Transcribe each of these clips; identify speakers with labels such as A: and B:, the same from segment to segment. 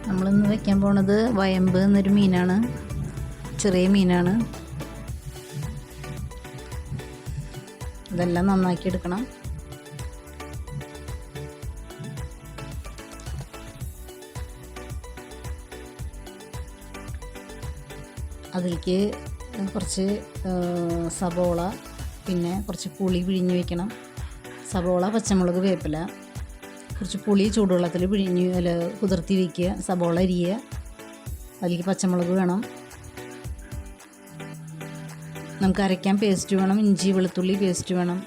A: നമ്മളിന്ന് വെക്കാൻ പോണത് വയമ്പ് എന്നൊരു മീനാണ്. ചെറിയ മീനാണ്. ഇതെല്ലാം നന്നാക്കി എടുക്കണം. അതിലേക്ക് കുറച്ച് സബോള, പിന്നെ കുറച്ച് പുളി പിഴിഞ്ഞ് വയ്ക്കണം. സബോള, പച്ചമുളക്, വേപ്പില, കുറച്ച് പുളി ചൂടുവെള്ളത്തിൽ കുതിർത്തി വയ്ക്കുക. സബോള അരിയുക. അതിലേക്ക് പച്ചമുളക് വേണം. നമുക്ക് അരയ്ക്കാൻ പേസ്റ്റ് വേണം. ഇഞ്ചി വെളുത്തുള്ളി പേസ്റ്റ് വേണം.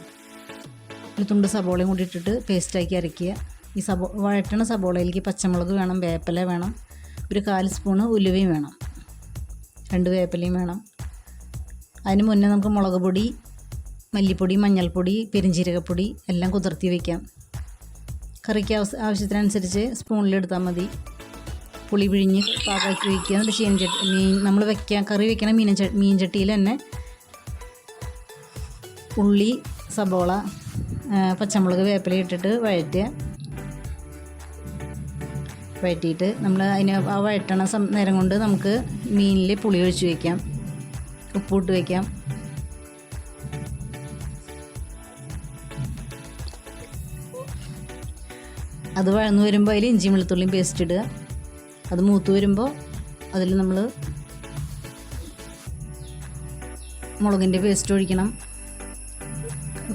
A: ഒരു തുണ്ട് സബോളയും കൂടി ഇട്ടിട്ട് പേസ്റ്റാക്കി അരയ്ക്കുക. ഈ വഴറ്റണ സബോളയിലേക്ക് പച്ചമുളക് വേണം, വേപ്പില വേണം, ഒരു 1/4 സ്പൂണ് ഉലുവയും വേണം, 2 വേപ്പിലയും വേണം. അതിന് മുന്നേ നമുക്ക് മുളക് പൊടി, മല്ലിപ്പൊടി, മഞ്ഞൾപ്പൊടി, പെരിഞ്ജീരകപ്പൊടി എല്ലാം കുതിർത്തി വയ്ക്കാം. കറിക്ക് ആവശ്യത്തിനനുസരിച്ച് സ്പൂണിലെടുത്താൽ മതി. പുളി പിഴിഞ്ഞ് പാകാക്കി വയ്ക്കുക. എന്നിട്ട് മീൻ നമ്മൾ കറി വയ്ക്കണ മീൻ ചട്ടിയിൽ തന്നെ ഉള്ളി, സബോള, പച്ചമുളക്, വേപ്പില ഇട്ടിട്ട് വഴറ്റിയിട്ട് നമ്മൾ ആ വഴറ്റണ നേരം കൊണ്ട് നമുക്ക് മീനിൽ പുളി ഒഴിച്ച് വയ്ക്കാം, ഉപ്പിട്ട് വയ്ക്കാം. അത് വഴന്ന് വരുമ്പോൾ അതിൽ ഇഞ്ചി വെളുത്തുള്ളിയും പേസ്റ്റ് ഇടുക. അത് മൂത്ത് വരുമ്പോൾ അതിൽ നമ്മൾ മുളകിൻ്റെ പേസ്റ്റ് ഒഴിക്കണം,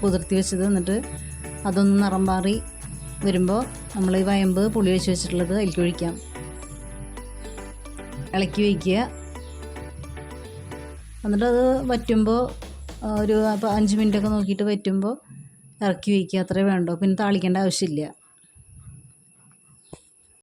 A: കുതിർത്തി വെച്ചത്. എന്നിട്ട് അതൊന്ന് നിറം മാറി വരുമ്പോൾ നമ്മൾ ഈ വയമ്പ് പുളി ഒഴിച്ച് വെച്ചിട്ടുള്ളത് അതിലേക്ക് ഒഴിക്കാം. ഇളക്കി വയ്ക്കുക. എന്നിട്ട് അത് വറ്റുമ്പോൾ ഒരു 5 മിനിറ്റൊക്കെ നോക്കിയിട്ട് വറ്റുമ്പോൾ ഇറക്കി വയ്ക്കുക. അത്രേ വേണ്ടോ. പിന്നെ താളിക്കേണ്ട ആവശ്യമില്ല.